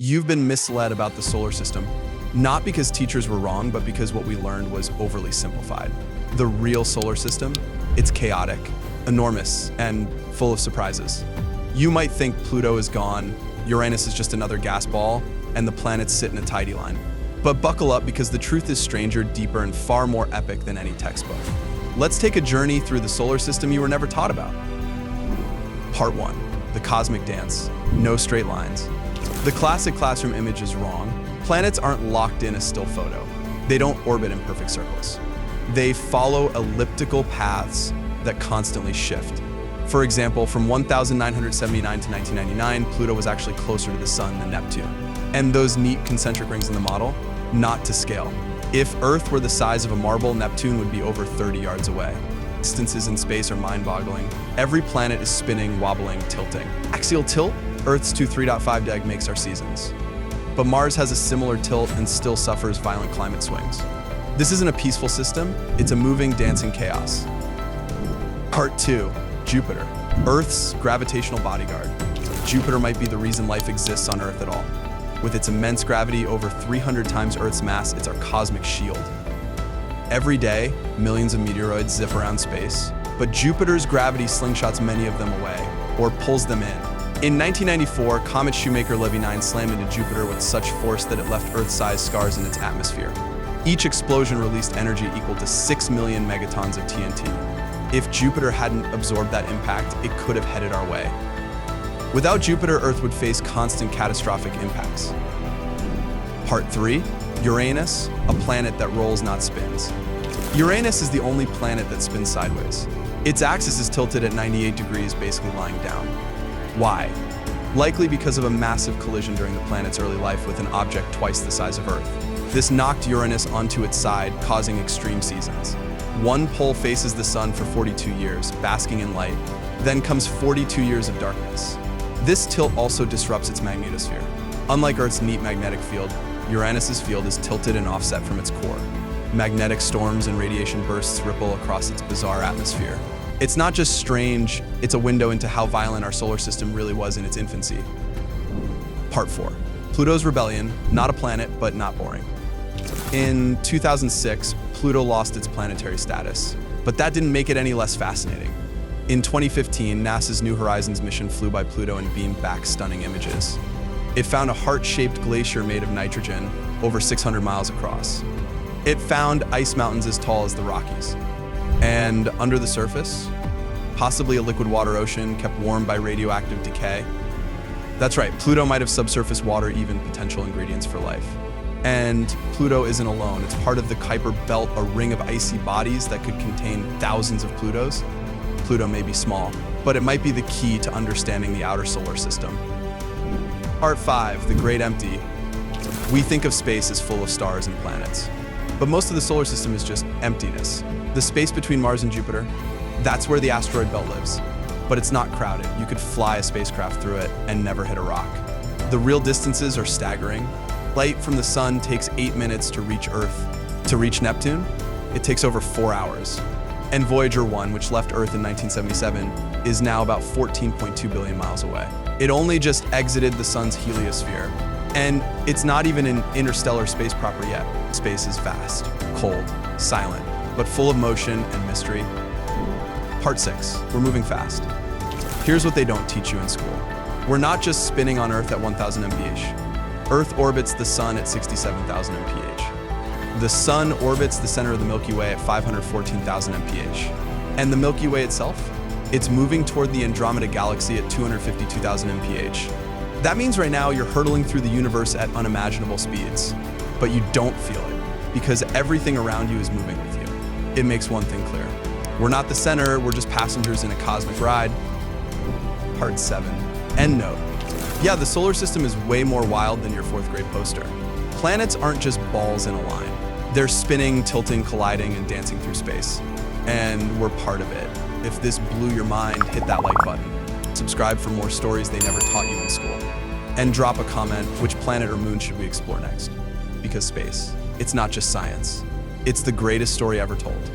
You've been misled about the solar system, not because teachers were wrong, but because what we learned was overly simplified. The real solar system, it's chaotic, enormous, and full of surprises. You might think Pluto is gone, Uranus is just another gas ball, and the planets sit in a tidy line. But buckle up, because the truth is stranger, deeper, and far more epic than any textbook. Let's take a journey through the solar system you were never taught about. Part 1. The cosmic dance. No straight lines. The classic classroom image is wrong. Planets aren't locked in a still photo. They don't orbit in perfect circles. They follow elliptical paths that constantly shift. For example, from 1979 to 1999, Pluto was actually closer to the Sun than Neptune. And those neat concentric rings in the model, not to scale. If Earth were the size of a marble, Neptune would be over 30 yards away. Distances in space are mind-boggling. Every planet is spinning, wobbling, tilting. Axial tilt? Earth's 3.5 deg makes our seasons. But Mars has a similar tilt and still suffers violent climate swings. This isn't a peaceful system, it's a moving, dancing chaos. Part 2. Jupiter. Earth's gravitational bodyguard. Jupiter might be the reason life exists on Earth at all. With its immense gravity, over 300 times Earth's mass, it's our cosmic shield. Every day, millions of meteoroids zip around space, but Jupiter's gravity slingshots many of them away, or pulls them in. In 1994, comet Shoemaker Levy 9 slammed into Jupiter with such force that it left Earth-sized scars in its atmosphere. Each explosion released energy equal to 6 million megatons of TNT. If Jupiter hadn't absorbed that impact, it could have headed our way. Without Jupiter, Earth would face constant catastrophic impacts. Part 3. Uranus, a planet that rolls, not spins. Uranus is the only planet that spins sideways. Its axis is tilted at 98 degrees, basically lying down. Why? Likely because of a massive collision during the planet's early life with an object twice the size of Earth. This knocked Uranus onto its side, causing extreme seasons. One pole faces the sun for 42 years, basking in light. Then comes 42 years of darkness. This tilt also disrupts its magnetosphere. Unlike Earth's neat magnetic field, Uranus's field is tilted and offset from its core. Magnetic storms and radiation bursts ripple across its bizarre atmosphere. It's not just strange, it's a window into how violent our solar system really was in its infancy. Part 4. Pluto's rebellion, not a planet, but not boring. In 2006, Pluto lost its planetary status, but that didn't make it any less fascinating. In 2015, NASA's New Horizons mission flew by Pluto and beamed back stunning images. It found a heart-shaped glacier made of nitrogen, over 600 miles across. It found ice mountains as tall as the Rockies. And under the surface, possibly a liquid water ocean kept warm by radioactive decay. That's right, Pluto might have subsurface water, even potential ingredients for life. And Pluto isn't alone. It's part of the Kuiper Belt, a ring of icy bodies that could contain thousands of Plutos. Pluto may be small, but it might be the key to understanding the outer solar system. Part 5, the Great Empty. We think of space as full of stars and planets, but most of the solar system is just emptiness. The space between Mars and Jupiter, that's where the asteroid belt lives. But it's not crowded. You could fly a spacecraft through it and never hit a rock. The real distances are staggering. Light from the sun takes 8 minutes to reach Earth. To reach Neptune, it takes over 4 hours. And Voyager 1, which left Earth in 1977, is now about 14.2 billion miles away. It only just exited the sun's heliosphere. And it's not even in interstellar space proper yet. Space is vast, cold, silent, but full of motion and mystery. Part 6, we're moving fast. Here's what they don't teach you in school. We're not just spinning on Earth at 1,000 mph. Earth orbits the sun at 67,000 mph. The sun orbits the center of the Milky Way at 514,000 mph. And the Milky Way itself? It's moving toward the Andromeda Galaxy at 252,000 mph. That means right now you're hurtling through the universe at unimaginable speeds, but you don't feel it because everything around you is moving with you. It makes one thing clear. We're not the center, we're just passengers in a cosmic ride. Part 7. End note. Yeah, the solar system is way more wild than your 4th grade poster. Planets aren't just balls in a line. They're spinning, tilting, colliding, and dancing through space. And we're part of it. If this blew your mind, hit that like button. Subscribe for more stories they never taught you in school. And drop a comment, which planet or moon should we explore next? Because space, it's not just science. It's the greatest story ever told.